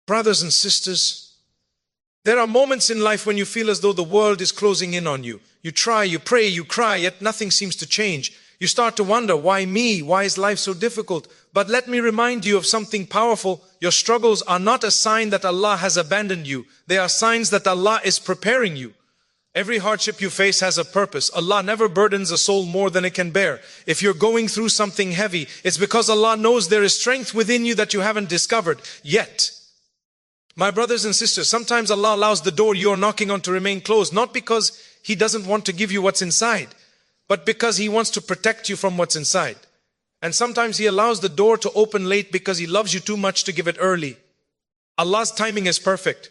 Brothers and sisters, there are moments in life when you feel as though the world is closing in on you. You try, you pray, you cry, yet nothing seems to change. You start to wonder, why me? Why is life so difficult? But let me remind you of something powerful. Your struggles are not a sign that Allah has abandoned you. They are signs that Allah is preparing you. Every hardship you face has a purpose. Allah never burdens a soul more than it can bear. If you're going through something heavy, it's because Allah knows there is strength within you that you haven't discovered yet. My brothers and sisters, sometimes Allah allows the door you're knocking on to remain closed, not because He doesn't want to give you what's inside, but because He wants to protect you from what's inside. And sometimes He allows the door to open late because He loves you too much to give it early. Allah's timing is perfect.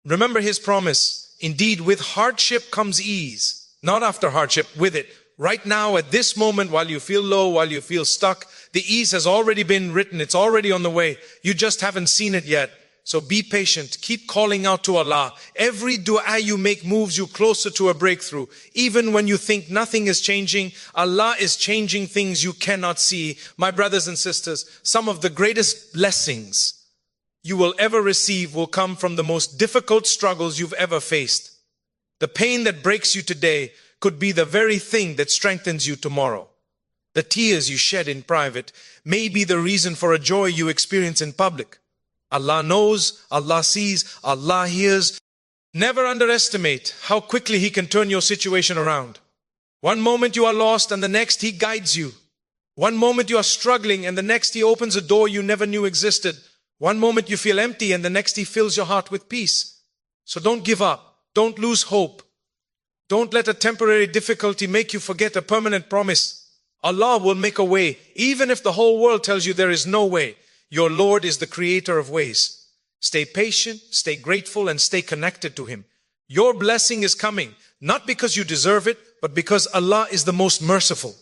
Remember His promise. Indeed, with hardship comes ease. Not after hardship, with it. Right now, at this moment, while you feel low, while you feel stuck, the ease has already been written. It's already on the way. You just haven't seen it yet. So be patient. Keep calling out to Allah. Every dua you make moves you closer to a breakthrough. Even when you think nothing is changing, Allah is changing things you cannot see. My brothers and sisters, some of the greatest blessings you will ever receive will come from the most difficult struggles you've ever faced. The pain that breaks you today could be the very thing that strengthens you tomorrow. The tears you shed in private may be the reason for a joy you experience in public. Allah knows, Allah sees, Allah hears. Never underestimate how quickly He can turn your situation around. One moment you are lost and the next He guides you. One moment you are struggling and the next He opens a door you never knew existed. One moment you feel empty and the next He fills your heart with peace. So don't give up. Don't lose hope. Don't let a temporary difficulty make you forget a permanent promise. Allah will make a way, even if the whole world tells you there is no way. Your Lord is the creator of ways. Stay patient, stay grateful, and stay connected to Him. Your blessing is coming, not because you deserve it, but because Allah is the most merciful.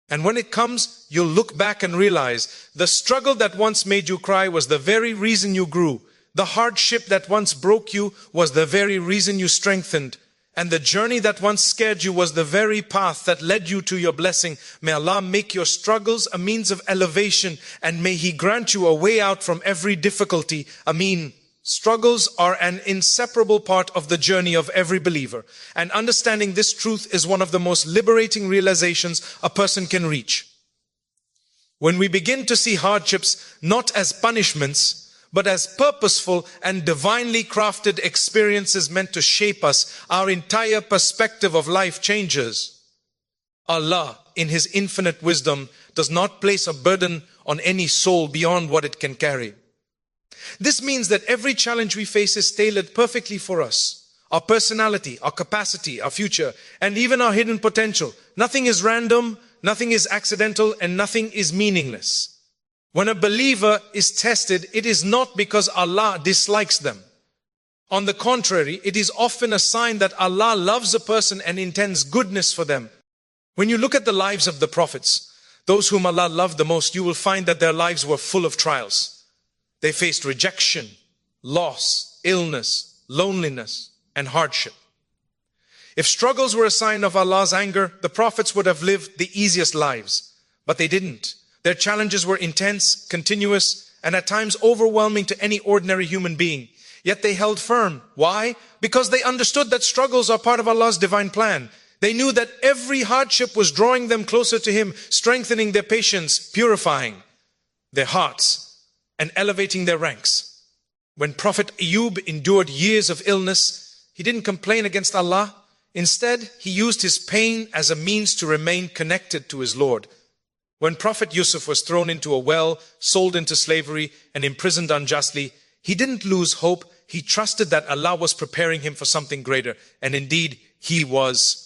And when it comes, you'll look back and realize the struggle that once made you cry was the very reason you grew. The hardship that once broke you was the very reason you strengthened. And the journey that once scared you was the very path that led you to your blessing. May Allah make your struggles a means of elevation, and may He grant you a way out from every difficulty. Ameen. Struggles are an inseparable part of the journey of every believer. And understanding this truth is one of the most liberating realizations a person can reach. When we begin to see hardships not as punishments, but as purposeful and divinely crafted experiences meant to shape us, our entire perspective of life changes. Allah, in His infinite wisdom, does not place a burden on any soul beyond what it can carry. This means that every challenge we face is tailored perfectly for us. Our personality, our capacity, our future, and even our hidden potential. Nothing is random, nothing is accidental, and nothing is meaningless. When a believer is tested, it is not because Allah dislikes them. On the contrary, it is often a sign that Allah loves a person and intends goodness for them. When you look at the lives of the prophets, those whom Allah loved the most, you will find that their lives were full of trials. They faced rejection, loss, illness, loneliness, and hardship. If struggles were a sign of Allah's anger, the prophets would have lived the easiest lives, but they didn't. Their challenges were intense, continuous, and at times overwhelming to any ordinary human being. Yet they held firm. Why? Because they understood that struggles are part of Allah's divine plan. They knew that every hardship was drawing them closer to Him, strengthening their patience, purifying their hearts, and elevating their ranks. When Prophet Ayub endured years of illness, he didn't complain against Allah. Instead, he used his pain as a means to remain connected to his Lord. When Prophet Yusuf was thrown into a well, sold into slavery, and imprisoned unjustly, he didn't lose hope. He trusted that Allah was preparing him for something greater. And indeed, He was.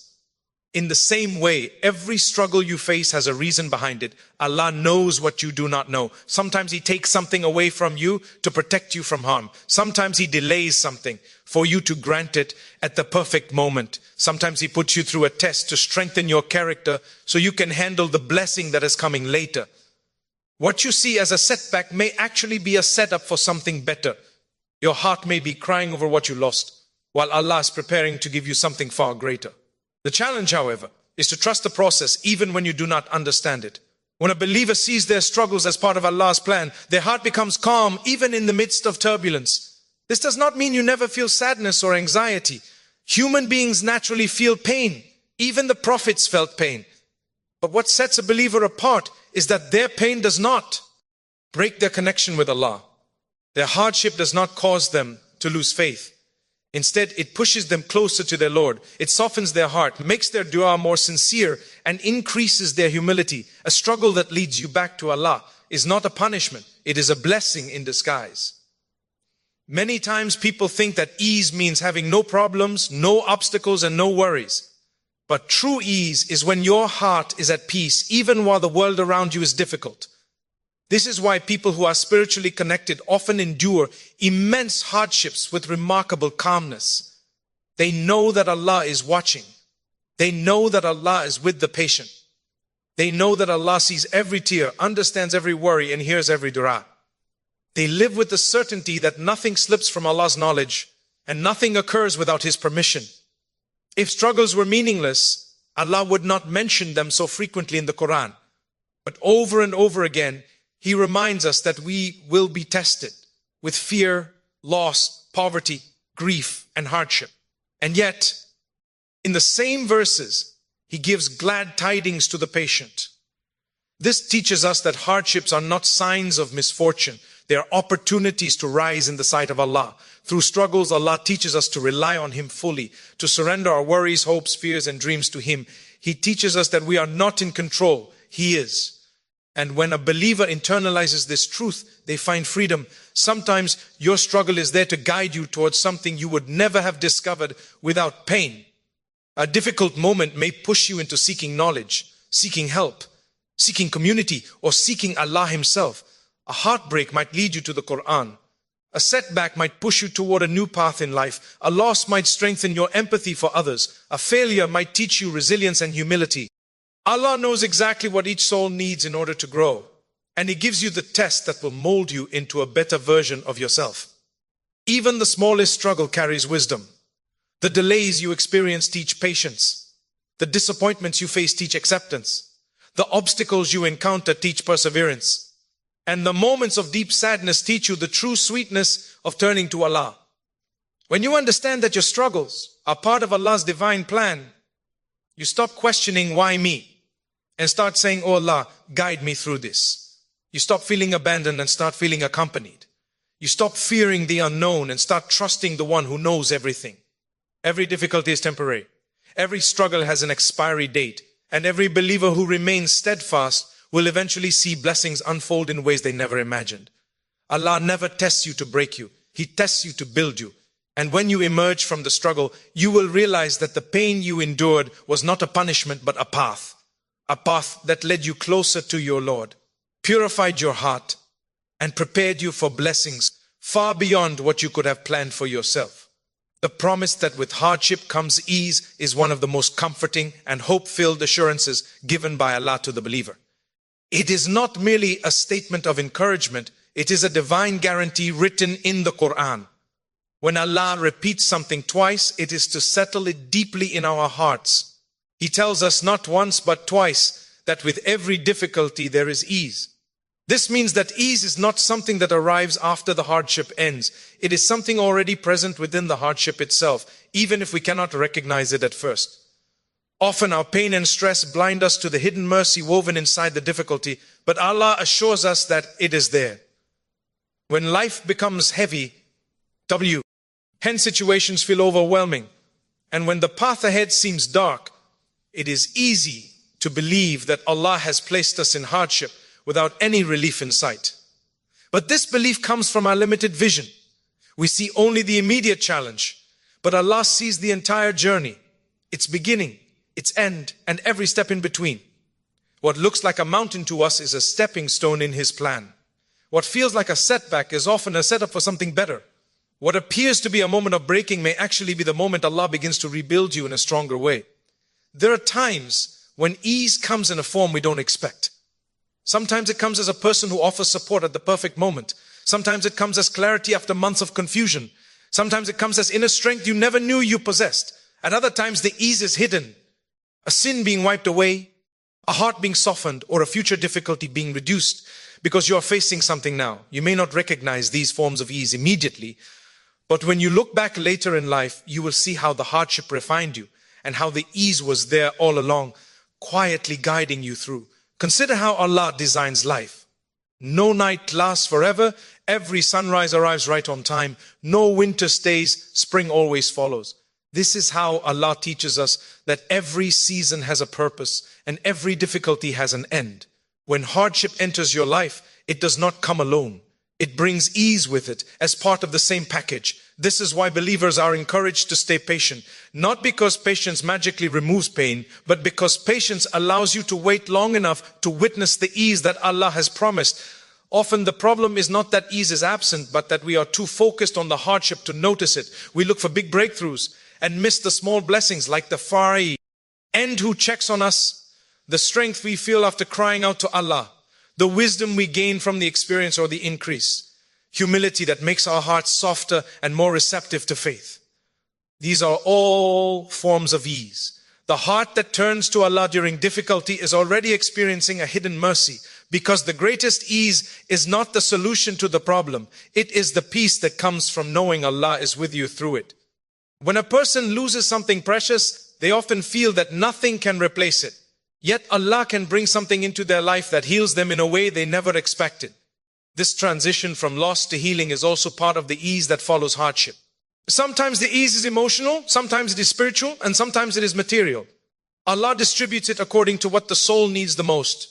In the same way, every struggle you face has a reason behind it. Allah knows what you do not know. Sometimes He takes something away from you to protect you from harm. Sometimes He delays something for you to grant it at the perfect moment. Sometimes He puts you through a test to strengthen your character so you can handle the blessing that is coming later. What you see as a setback may actually be a setup for something better. Your heart may be crying over what you lost, while Allah is preparing to give you something far greater. The challenge, however, is to trust the process even when you do not understand it. When a believer sees their struggles as part of Allah's plan, their heart becomes calm even in the midst of turbulence. This does not mean you never feel sadness or anxiety. Human beings naturally feel pain. Even the prophets felt pain. But what sets a believer apart is that their pain does not break their connection with Allah. Their hardship does not cause them to lose faith. Instead, it pushes them closer to their Lord. It softens their heart, makes their dua more sincere, and increases their humility. A struggle that leads you back to Allah is not a punishment. It is a blessing in disguise. Many times people think that ease means having no problems, no obstacles, and no worries. But true ease is when your heart is at peace, even while the world around you is difficult. This is why people who are spiritually connected often endure immense hardships with remarkable calmness. They know that Allah is watching. They know that Allah is with the patient. They know that Allah sees every tear, understands every worry, and hears every dua. They live with the certainty that nothing slips from Allah's knowledge and nothing occurs without His permission. If struggles were meaningless, Allah would not mention them so frequently in the Qur'an. But over and over again, He reminds us that we will be tested with fear, loss, poverty, grief, and hardship. And yet, in the same verses, He gives glad tidings to the patient. This teaches us that hardships are not signs of misfortune. They are opportunities to rise in the sight of Allah. Through struggles, Allah teaches us to rely on Him fully, to surrender our worries, hopes, fears, and dreams to Him. He teaches us that we are not in control. He is. And when a believer internalizes this truth, they find freedom. Sometimes your struggle is there to guide you towards something you would never have discovered without pain. A difficult moment may push you into seeking knowledge, seeking help, seeking community, or seeking Allah Himself. A heartbreak might lead you to the Qur'an. A setback might push you toward a new path in life. A loss might strengthen your empathy for others. A failure might teach you resilience and humility. Allah knows exactly what each soul needs in order to grow. And He gives you the test that will mold you into a better version of yourself. Even the smallest struggle carries wisdom. The delays you experience teach patience. The disappointments you face teach acceptance. The obstacles you encounter teach perseverance. And the moments of deep sadness teach you the true sweetness of turning to Allah. When you understand that your struggles are part of Allah's divine plan, you stop questioning why me and start saying, oh Allah, guide me through this. You stop feeling abandoned and start feeling accompanied. You stop fearing the unknown and start trusting the one who knows everything. Every difficulty is temporary. Every struggle has an expiry date. And every believer who remains steadfast will eventually see blessings unfold in ways they never imagined. Allah never tests you to break you. He tests you to build you. And when you emerge from the struggle, you will realize that the pain you endured was not a punishment, but a path that led you closer to your Lord, purified your heart, and prepared you for blessings far beyond what you could have planned for yourself. The promise that with hardship comes ease is one of the most comforting and hope-filled assurances given by Allah to the believer. It is not merely a statement of encouragement, it is a divine guarantee written in the Qur'an. When Allah repeats something twice, it is to settle it deeply in our hearts. He tells us not once but twice that with every difficulty there is ease. This means that ease is not something that arrives after the hardship ends. It is something already present within the hardship itself, even if we cannot recognize it at first. Often our pain and stress blind us to the hidden mercy woven inside the difficulty, but Allah assures us that it is there. When life becomes heavy, hence situations feel overwhelming, and when the path ahead seems dark, it is easy to believe that Allah has placed us in hardship without any relief in sight. But this belief comes from our limited vision. We see only the immediate challenge, but Allah sees the entire journey, its beginning, its end, and every step in between. What looks like a mountain to us is a stepping stone in His plan. What feels like a setback is often a setup for something better. What appears to be a moment of breaking may actually be the moment Allah begins to rebuild you in a stronger way. There are times when ease comes in a form we don't expect. Sometimes it comes as a person who offers support at the perfect moment. Sometimes it comes as clarity after months of confusion. Sometimes it comes as inner strength you never knew you possessed. At other times the ease is hidden. A sin being wiped away, a heart being softened, or a future difficulty being reduced because you are facing something now. You may not recognize these forms of ease immediately, but when you look back later in life, you will see how the hardship refined you and how the ease was there all along, quietly guiding you through. Consider how Allah designs life. No night lasts forever. Every sunrise arrives right on time. No winter stays. Spring always follows. This is how Allah teaches us that every season has a purpose and every difficulty has an end. When hardship enters your life, it does not come alone. It brings ease with it as part of the same package. This is why believers are encouraged to stay patient, not because patience magically removes pain, but because patience allows you to wait long enough to witness the ease that Allah has promised. Often the problem is not that ease is absent, but that we are too focused on the hardship to notice it. We look for big breakthroughs and miss the small blessings like the far end who checks on us, the strength we feel after crying out to Allah, the wisdom we gain from the experience or the increase, humility that makes our hearts softer and more receptive to faith. These are all forms of ease. The heart that turns to Allah during difficulty is already experiencing a hidden mercy, because the greatest ease is not the solution to the problem. It is the peace that comes from knowing Allah is with you through it. When a person loses something precious, they often feel that nothing can replace it. Yet Allah can bring something into their life that heals them in a way they never expected. This transition from loss to healing is also part of the ease that follows hardship. Sometimes the ease is emotional, sometimes it is spiritual, and sometimes it is material. Allah distributes it according to what the soul needs the most.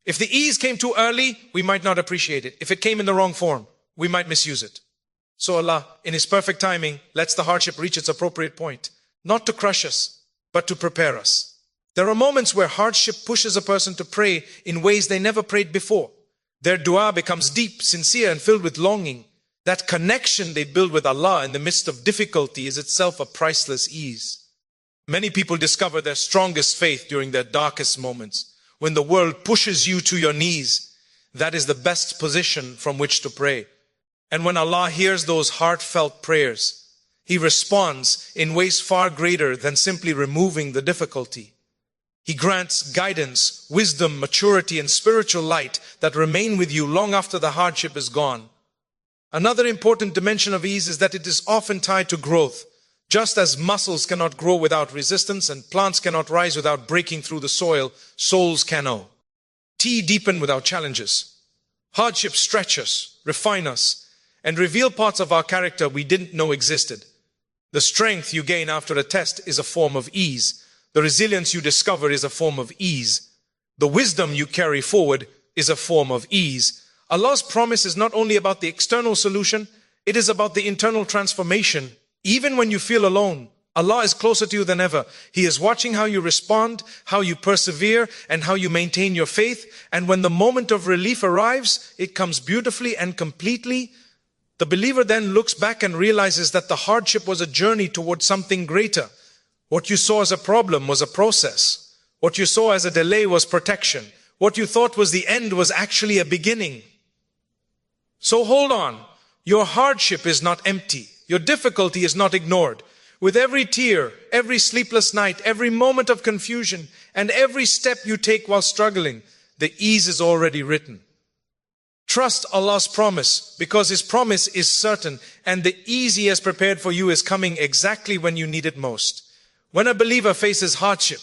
If the ease came too early, we might not appreciate it. If it came in the wrong form, we might misuse it. So Allah, in His perfect timing, lets the hardship reach its appropriate point, not to crush us, but to prepare us. There are moments where hardship pushes a person to pray in ways they never prayed before. Their dua becomes deep, sincere, and filled with longing. That connection they build with Allah in the midst of difficulty is itself a priceless ease. Many people discover their strongest faith during their darkest moments. When the world pushes you to your knees, that is the best position from which to pray. And when Allah hears those heartfelt prayers, He responds in ways far greater than simply removing the difficulty. He grants guidance, wisdom, maturity, and spiritual light that remain with you long after the hardship is gone. Another important dimension of ease is that it is often tied to growth. Just as muscles cannot grow without resistance and plants cannot rise without breaking through the soil, souls cannot. Deepen without challenges. Hardships stretch us, refine us, and reveal parts of our character we didn't know existed. The strength you gain after a test is a form of ease. The resilience you discover is a form of ease. The wisdom you carry forward is a form of ease. Allah's promise is not only about the external solution, it is about the internal transformation. Even when you feel alone, Allah is closer to you than ever. He is watching how you respond, how you persevere, and how you maintain your faith. And when the moment of relief arrives, it comes beautifully and completely. The believer then looks back and realizes that the hardship was a journey towards something greater. What you saw as a problem was a process. What you saw as a delay was protection. What you thought was the end was actually a beginning. So hold on. Your hardship is not empty. Your difficulty is not ignored. With every tear, every sleepless night, every moment of confusion, and every step you take while struggling, the ease is already written. Trust Allah's promise, because His promise is certain, and the ease He has prepared for you is coming exactly when you need it most. When a believer faces hardship,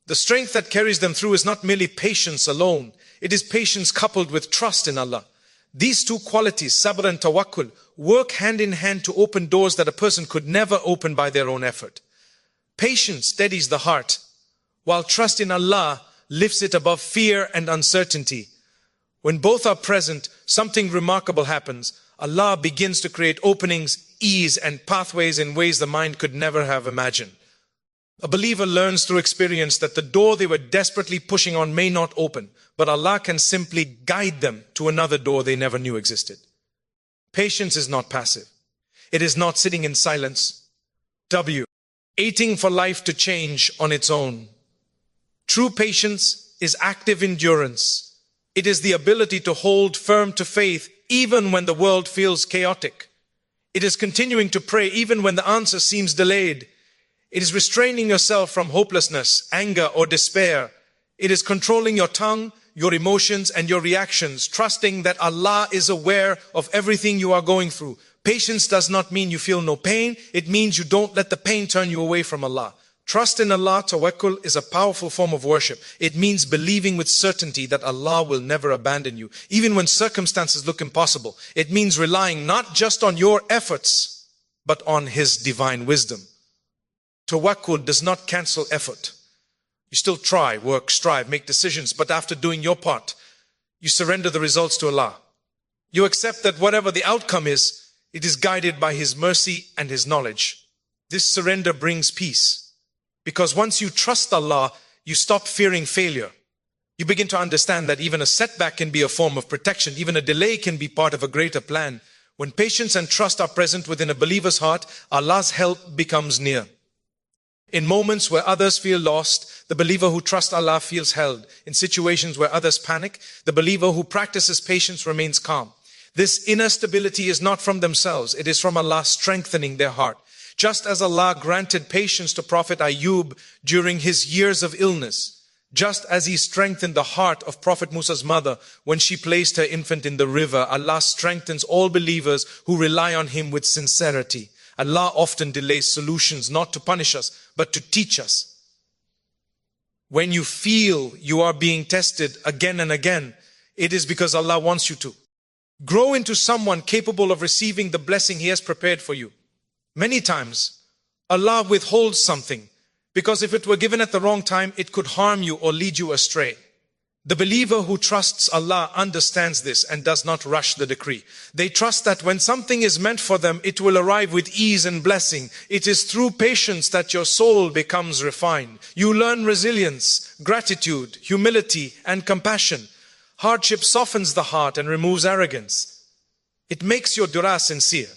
the strength that carries them through is not merely patience alone. It is patience coupled with trust in Allah. These two qualities, sabr and tawakkul, work hand in hand to open doors that a person could never open by their own effort. Patience steadies the heart, while trust in Allah lifts it above fear and uncertainty. When both are present, something remarkable happens. Allah begins to create openings, ease, and pathways in ways the mind could never have imagined. A believer learns through experience that the door they were desperately pushing on may not open, but Allah can simply guide them to another door they never knew existed. Patience is not passive. It is not sitting in silence. Waiting for life to change on its own. True patience is active endurance. It is the ability to hold firm to faith even when the world feels chaotic. It is continuing to pray even when the answer seems delayed. It is restraining yourself from hopelessness, anger, or despair. It is controlling your tongue, your emotions, and your reactions, trusting that Allah is aware of everything you are going through. Patience does not mean you feel no pain. It means you don't let the pain turn you away from Allah. Trust in Allah, tawakkul, is a powerful form of worship. It means believing with certainty that Allah will never abandon you, even when circumstances look impossible. It means relying not just on your efforts, but on His divine wisdom. Tawakkul does not cancel effort. You still try, work, strive, make decisions, but after doing your part, you surrender the results to Allah. You accept that whatever the outcome is, it is guided by His mercy and His knowledge. This surrender brings peace. Because once you trust Allah, you stop fearing failure. You begin to understand that even a setback can be a form of protection. Even a delay can be part of a greater plan. When patience and trust are present within a believer's heart, Allah's help becomes near. In moments where others feel lost, the believer who trusts Allah feels held. In situations where others panic, the believer who practices patience remains calm. This inner stability is not from themselves. It is from Allah strengthening their heart. Just as Allah granted patience to Prophet Ayub during his years of illness, just as He strengthened the heart of Prophet Musa's mother when she placed her infant in the river, Allah strengthens all believers who rely on Him with sincerity. Allah often delays solutions not to punish us, but to teach us. When you feel you are being tested again and again, it is because Allah wants you to. Grow into someone capable of receiving the blessing He has prepared for you. Many times, Allah withholds something because if it were given at the wrong time, it could harm you or lead you astray. The believer who trusts Allah understands this and does not rush the decree. They trust that when something is meant for them, it will arrive with ease and blessing. It is through patience that your soul becomes refined. You learn resilience, gratitude, humility, and compassion. Hardship softens the heart and removes arrogance. It makes your dua sincere.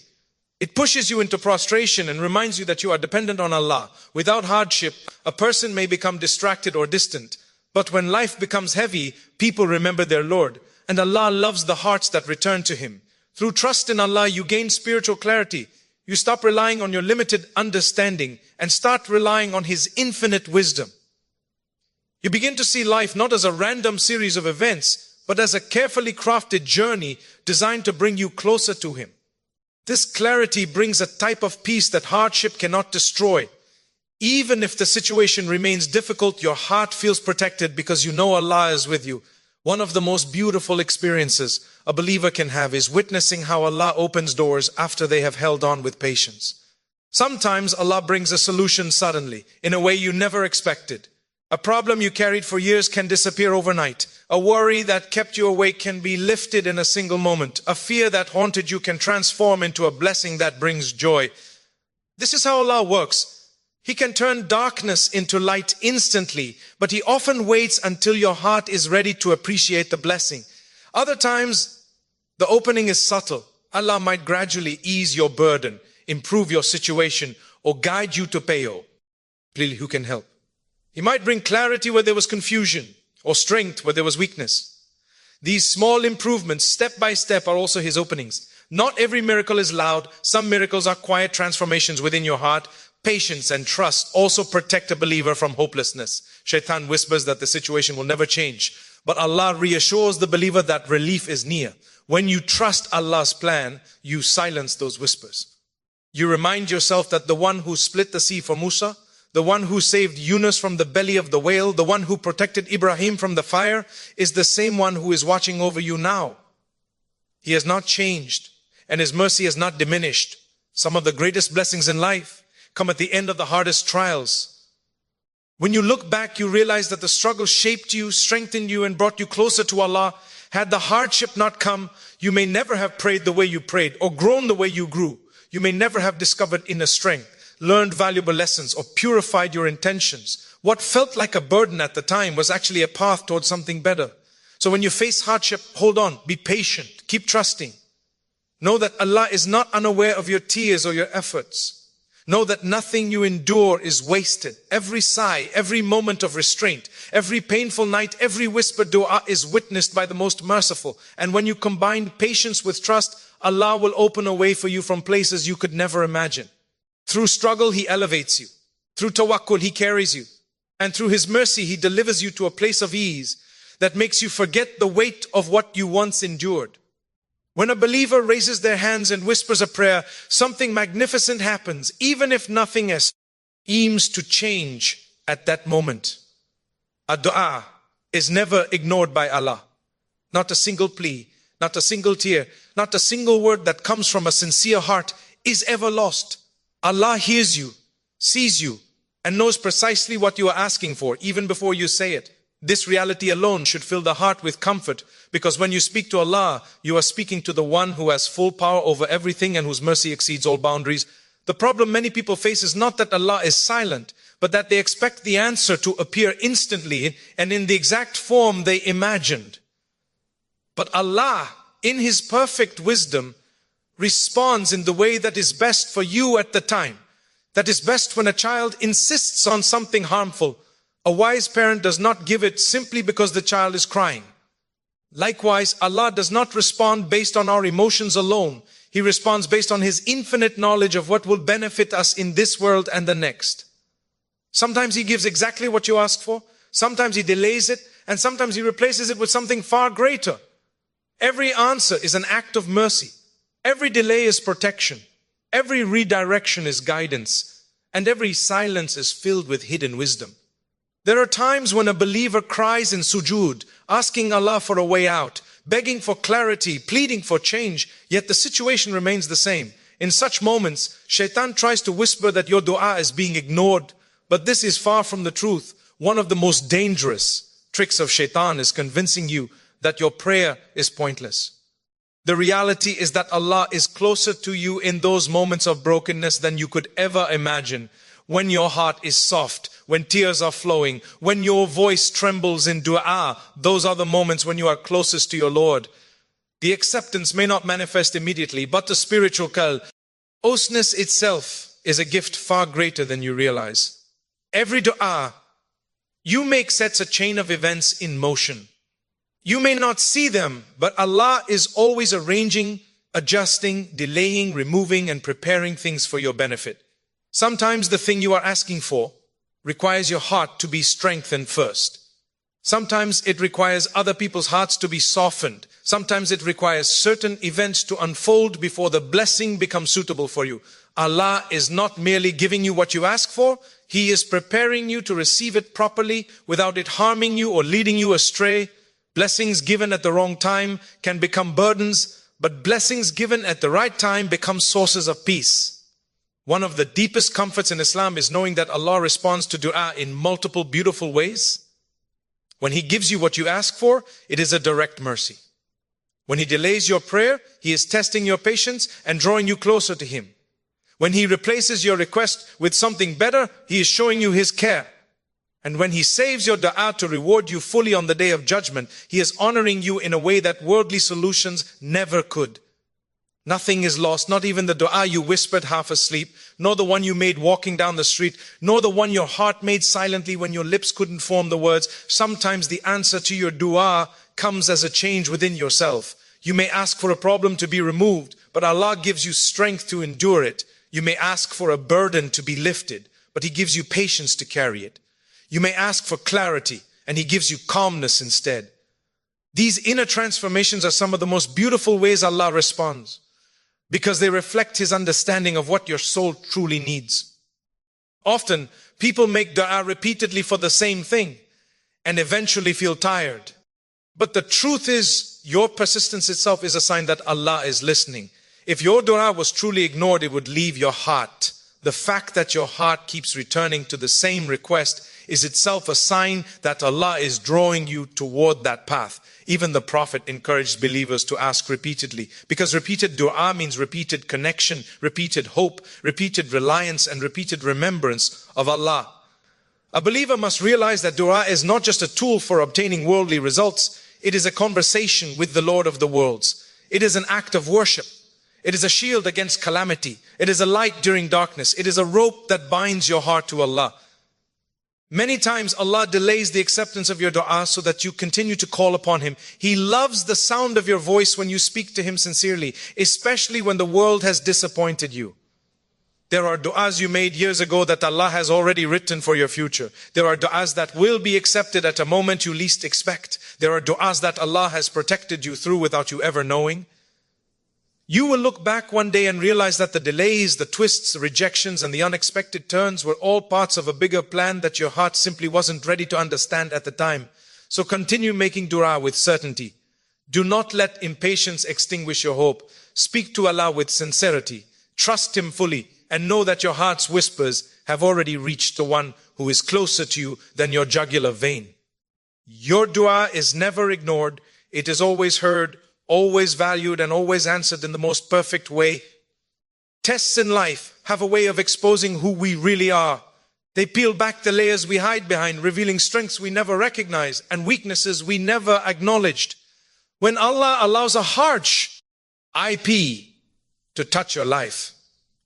It pushes you into prostration and reminds you that you are dependent on Allah. Without hardship, a person may become distracted or distant. But when life becomes heavy, people remember their Lord. And Allah loves the hearts that return to Him. Through trust in Allah, you gain spiritual clarity. You stop relying on your limited understanding and start relying on His infinite wisdom. You begin to see life not as a random series of events, but as a carefully crafted journey designed to bring you closer to Him. This clarity brings a type of peace that hardship cannot destroy. Even if the situation remains difficult, your heart feels protected because you know Allah is with you. One of the most beautiful experiences a believer can have is witnessing how Allah opens doors after they have held on with patience. Sometimes Allah brings a solution suddenly, in a way you never expected. A problem you carried for years can disappear overnight. A worry that kept you awake can be lifted in a single moment. A fear that haunted you can transform into a blessing that brings joy. This is how Allah works. He can turn darkness into light instantly, but He often waits until your heart is ready to appreciate the blessing. Other times, the opening is subtle. Allah might gradually ease your burden, improve your situation, or guide you to payo. Please, who can help? He might bring clarity where there was confusion, or strength where there was weakness. These small improvements, step by step, are also His openings. Not every miracle is loud. Some miracles are quiet transformations within your heart. Patience and trust also protect a believer from hopelessness. Shaitan whispers that the situation will never change, but Allah reassures the believer that relief is near. When you trust Allah's plan, you silence those whispers. You remind yourself that the one who split the sea for Musa, the one who saved Yunus from the belly of the whale, the one who protected Ibrahim from the fire, is the same one who is watching over you now. He has not changed, and His mercy has not diminished. Some of the greatest blessings in life come at the end of the hardest trials. When you look back, you realize that the struggle shaped you, strengthened you, and brought you closer to Allah. Had the hardship not come, you may never have prayed the way you prayed, or grown the way you grew. You may never have discovered inner strength, learned valuable lessons, or purified your intentions. What felt like a burden at the time was actually a path towards something better. So when you face hardship, hold on, be patient, keep trusting. Know that Allah is not unaware of your tears or your efforts. Know that nothing you endure is wasted. Every sigh, every moment of restraint, every painful night, every whispered dua is witnessed by the most merciful. And when you combine patience with trust, Allah will open a way for you from places you could never imagine. Through struggle, He elevates you. Through tawakkul, He carries you. And through His mercy, He delivers you to a place of ease that makes you forget the weight of what you once endured. When a believer raises their hands and whispers a prayer, something magnificent happens, even if nothing else seems to change at that moment. A dua is never ignored by Allah. Not a single plea, not a single tear, not a single word that comes from a sincere heart is ever lost. Allah hears you, sees you, and knows precisely what you are asking for, even before you say it. This reality alone should fill the heart with comfort, because when you speak to Allah, you are speaking to the one who has full power over everything and whose mercy exceeds all boundaries. The problem many people face is not that Allah is silent, but that they expect the answer to appear instantly and in the exact form they imagined. But Allah, in His perfect wisdom, responds in the way that is best for you at the time. That is best when a child insists on something harmful. A wise parent does not give it simply because the child is crying. Likewise, Allah does not respond based on our emotions alone. He responds based on His infinite knowledge of what will benefit us in this world and the next. Sometimes He gives exactly what you ask for. Sometimes He delays it. And sometimes He replaces it with something far greater. Every answer is an act of mercy. Every delay is protection. Every redirection is guidance. And every silence is filled with hidden wisdom. There are times when a believer cries in sujood, asking Allah for a way out, begging for clarity, pleading for change, yet the situation remains the same. In such moments, shaitan tries to whisper that your dua is being ignored, but this is far from the truth. One of the most dangerous tricks of shaitan is convincing you that your prayer is pointless. The reality is that Allah is closer to you in those moments of brokenness than you could ever imagine. When your heart is soft, when tears are flowing, when your voice trembles in dua, those are the moments when you are closest to your Lord. The acceptance may not manifest immediately, but the spiritual closeness itself is a gift far greater than you realize. Every dua you make sets a chain of events in motion. You may not see them, but Allah is always arranging, adjusting, delaying, removing, and preparing things for your benefit. Sometimes the thing you are asking for requires your heart to be strengthened first. Sometimes it requires other people's hearts to be softened. Sometimes it requires certain events to unfold before the blessing becomes suitable for you. Allah is not merely giving you what you ask for. He is preparing you to receive it properly without it harming you or leading you astray. Blessings given at the wrong time can become burdens, but blessings given at the right time become sources of peace. One of the deepest comforts in Islam is knowing that Allah responds to dua in multiple beautiful ways. When He gives you what you ask for, it is a direct mercy. When He delays your prayer, He is testing your patience and drawing you closer to Him. When He replaces your request with something better, He is showing you His care. And when He saves your dua to reward you fully on the day of judgment, He is honoring you in a way that worldly solutions never could. Nothing is lost, not even the dua you whispered half asleep, nor the one you made walking down the street, nor the one your heart made silently when your lips couldn't form the words. Sometimes the answer to your dua comes as a change within yourself. You may ask for a problem to be removed, but Allah gives you strength to endure it. You may ask for a burden to be lifted, but He gives you patience to carry it. You may ask for clarity, and He gives you calmness instead. These inner transformations are some of the most beautiful ways Allah responds, because they reflect His understanding of what your soul truly needs. Often, people make dua repeatedly for the same thing, and eventually feel tired. But the truth is, your persistence itself is a sign that Allah is listening. If your dua was truly ignored, it would leave your heart. The fact that your heart keeps returning to the same request is itself a sign that Allah is drawing you toward that path. Even the Prophet encouraged believers to ask repeatedly, because repeated dua means repeated connection, repeated hope, repeated reliance, and repeated remembrance of Allah. A believer must realize that dua is not just a tool for obtaining worldly results. It is a conversation with the Lord of the worlds. It is an act of worship. It is a shield against calamity. It is a light during darkness. It is a rope that binds your heart to Allah. Many times Allah delays the acceptance of your dua so that you continue to call upon Him. He loves the sound of your voice when you speak to Him sincerely, especially when the world has disappointed you. There are du'as you made years ago that Allah has already written for your future. There are du'as that will be accepted at a moment you least expect. There are du'as that Allah has protected you through without you ever knowing. You will look back one day and realize that the delays, the twists, the rejections, and the unexpected turns were all parts of a bigger plan that your heart simply wasn't ready to understand at the time. So continue making dua with certainty. Do not let impatience extinguish your hope. Speak to Allah with sincerity. Trust Him fully and know that your heart's whispers have already reached the one who is closer to you than your jugular vein. Your dua is never ignored. It is always heard, always valued, and always answered in the most perfect way. Tests in life have a way of exposing who we really are. They peel back the layers we hide behind, revealing strengths we never recognized and weaknesses we never acknowledged. When Allah allows a harsh IP to touch your life,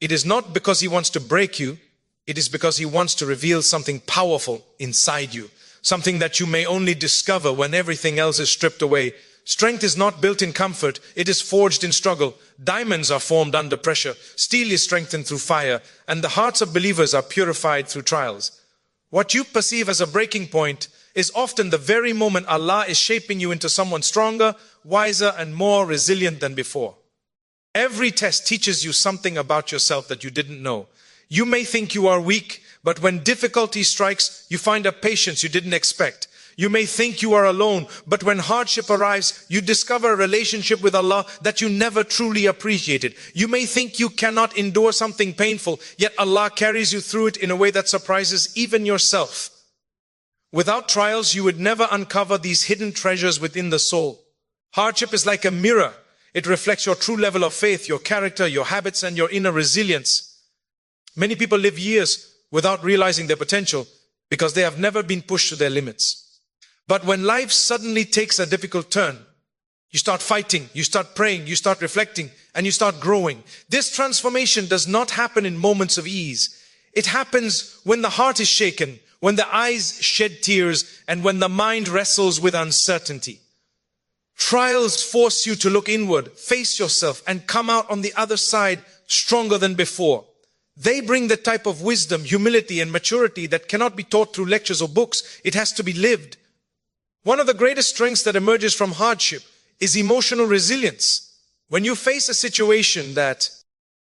it is not because He wants to break you. It is because He wants to reveal something powerful inside you, something that you may only discover when everything else is stripped away. Strength is not built in comfort, it is forged in struggle. Diamonds are formed under pressure, steel is strengthened through fire, and the hearts of believers are purified through trials. What you perceive as a breaking point is often the very moment Allah is shaping you into someone stronger, wiser, and more resilient than before. Every test teaches you something about yourself that you didn't know. You may think you are weak, but when difficulty strikes, you find a patience you didn't expect. You may think you are alone, but when hardship arrives, you discover a relationship with Allah that you never truly appreciated. You may think you cannot endure something painful, yet Allah carries you through it in a way that surprises even yourself. Without trials, you would never uncover these hidden treasures within the soul. Hardship is like a mirror. It reflects your true level of faith, your character, your habits, and your inner resilience. Many people live years without realizing their potential because they have never been pushed to their limits. But when life suddenly takes a difficult turn, you start fighting, you start praying, you start reflecting, and you start growing. This transformation does not happen in moments of ease. It happens when the heart is shaken, when the eyes shed tears, and when the mind wrestles with uncertainty. Trials force you to look inward, face yourself, and come out on the other side stronger than before. They bring the type of wisdom, humility, and maturity that cannot be taught through lectures or books. It has to be lived. One of the greatest strengths that emerges from hardship is emotional resilience. When you face a situation that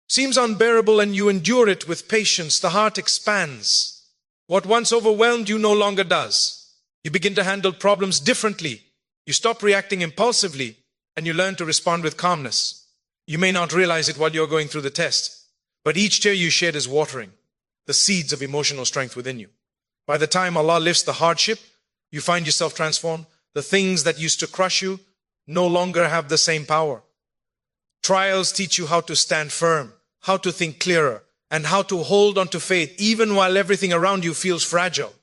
seems unbearable and you endure it with patience, the heart expands. What once overwhelmed you no longer does. You begin to handle problems differently. You stop reacting impulsively and you learn to respond with calmness. You may not realize it while you're going through the test, but each tear you shed is watering the seeds of emotional strength within you. By the time Allah lifts the hardship, you find yourself transformed. The things that used to crush you no longer have the same power. Trials teach you how to stand firm, how to think clearer, and how to hold on to faith even while everything around you feels fragile.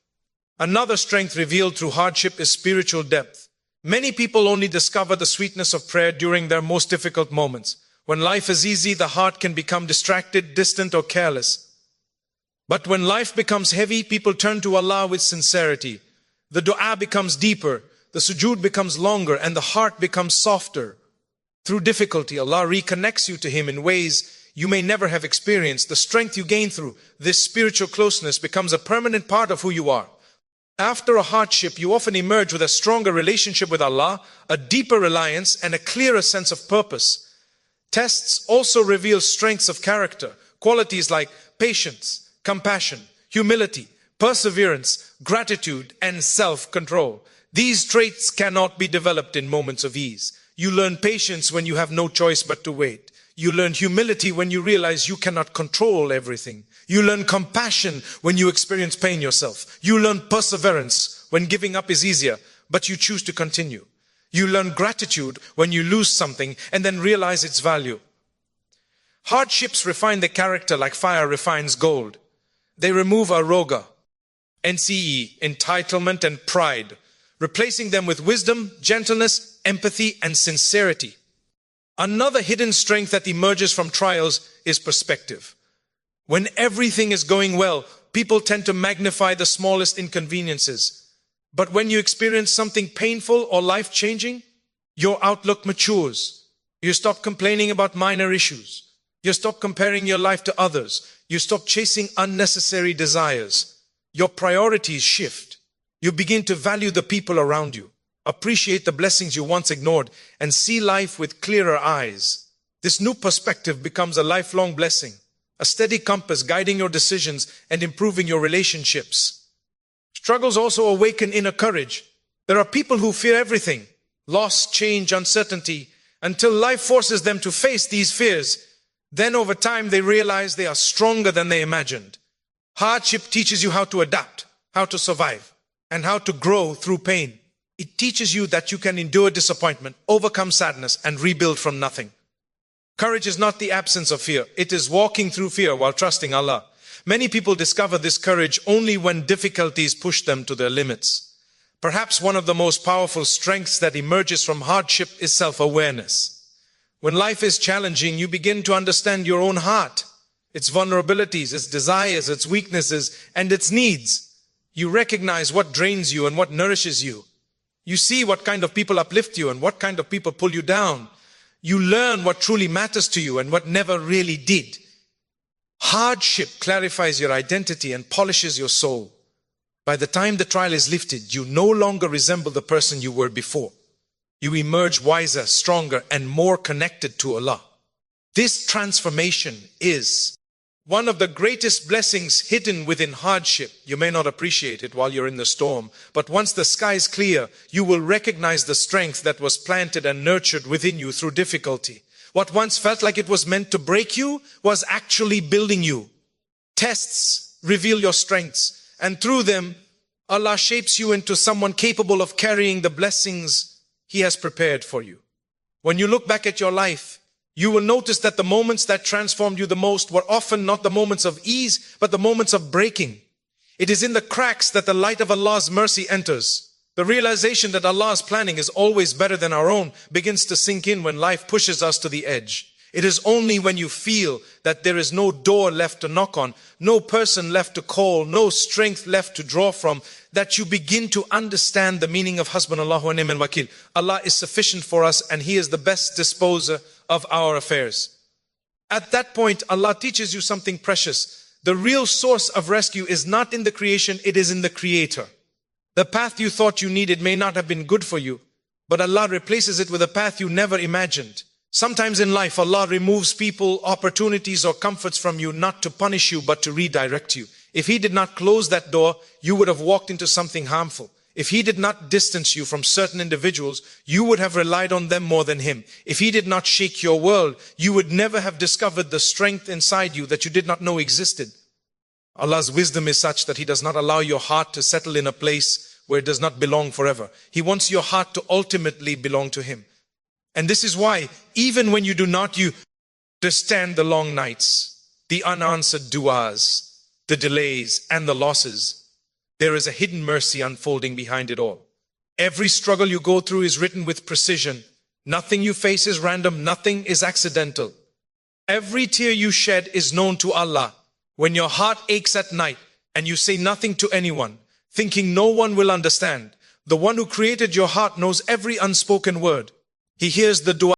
Another strength revealed through hardship is spiritual depth. Many people only discover the sweetness of prayer during their most difficult moments. When life is easy, the heart can become distracted, distant, or careless. But when life becomes heavy, people turn to Allah with sincerity. The dua becomes deeper, the sujood becomes longer, and the heart becomes softer. Through difficulty, Allah reconnects you to Him in ways you may never have experienced. The strength you gain through this spiritual closeness becomes a permanent part of who you are. After a hardship, you often emerge with a stronger relationship with Allah, a deeper reliance, and a clearer sense of purpose. Tests also reveal strengths of character, qualities like patience, compassion, humility, perseverance, gratitude, and self-control. These traits cannot be developed in moments of ease. You learn patience when you have no choice but to wait. You learn humility when you realize you cannot control everything. You learn compassion when you experience pain yourself. You learn perseverance when giving up is easier, but you choose to continue. You learn gratitude when you lose something and then realize its value. Hardships refine the character like fire refines gold. They remove arroga, NCE, entitlement, and pride, replacing them with wisdom, gentleness, empathy, and sincerity. Another hidden strength that emerges from trials is perspective. When everything is going well, people tend to magnify the smallest inconveniences. But when you experience something painful or life-changing, your outlook matures. You stop complaining about minor issues. You stop comparing your life to others. You stop chasing unnecessary desires. Your priorities shift. You begin to value the people around you, appreciate the blessings you once ignored, and see life with clearer eyes. This new perspective becomes a lifelong blessing, a steady compass guiding your decisions and improving your relationships. Struggles also awaken inner courage. There are people who fear everything, loss, change, uncertainty, until life forces them to face these fears. Then over time they realize they are stronger than they imagined. Hardship teaches you how to adapt, how to survive, and how to grow through pain. It teaches you that you can endure disappointment, overcome sadness, and rebuild from nothing. Courage is not the absence of fear. It is walking through fear while trusting Allah. Many people discover this courage only when difficulties push them to their limits. Perhaps one of the most powerful strengths that emerges from hardship is self-awareness. When life is challenging, you begin to understand your own heart, its vulnerabilities, its desires, its weaknesses, and its needs. You recognize what drains you and what nourishes you. You see what kind of people uplift you and what kind of people pull you down. You learn what truly matters to you and what never really did. Hardship clarifies your identity and polishes your soul. By the time the trial is lifted, you no longer resemble the person you were before. You emerge wiser, stronger, and more connected to Allah. This transformation is one of the greatest blessings hidden within hardship. You may not appreciate it while you're in the storm, but once the sky is clear, you will recognize the strength that was planted and nurtured within you through difficulty. What once felt like it was meant to break you was actually building you. Tests reveal your strengths, and through them, Allah shapes you into someone capable of carrying the blessings He has prepared for you. When you look back at your life, you will notice that the moments that transformed you the most were often not the moments of ease, but the moments of breaking. It is in the cracks that the light of Allah's mercy enters. The realization that Allah's planning is always better than our own begins to sink in when life pushes us to the edge. It is only when you feel that there is no door left to knock on, no person left to call, no strength left to draw from, that you begin to understand the meaning of Hasbunallahu wa ni'mal wakil. Allah is sufficient for us and He is the best disposer of our affairs. At that point, Allah teaches you something precious. The real source of rescue is not in the creation, it is in the Creator. The path you thought you needed may not have been good for you, but Allah replaces it with a path you never imagined. Sometimes in life, Allah removes people, opportunities, or comforts from you not to punish you, but to redirect you. If He did not close that door, you would have walked into something harmful. If He did not distance you from certain individuals, you would have relied on them more than Him. If He did not shake your world, you would never have discovered the strength inside you that you did not know existed. Allah's wisdom is such that He does not allow your heart to settle in a place where it does not belong forever. He wants your heart to ultimately belong to Him. And this is why, even when you do not, you understand the long nights, the unanswered du'as, the delays and the losses. There is a hidden mercy unfolding behind it all. Every struggle you go through is written with precision. Nothing you face is random, nothing is accidental. Every tear you shed is known to Allah. When your heart aches at night and you say nothing to anyone, thinking no one will understand, the one who created your heart knows every unspoken word. He hears the dua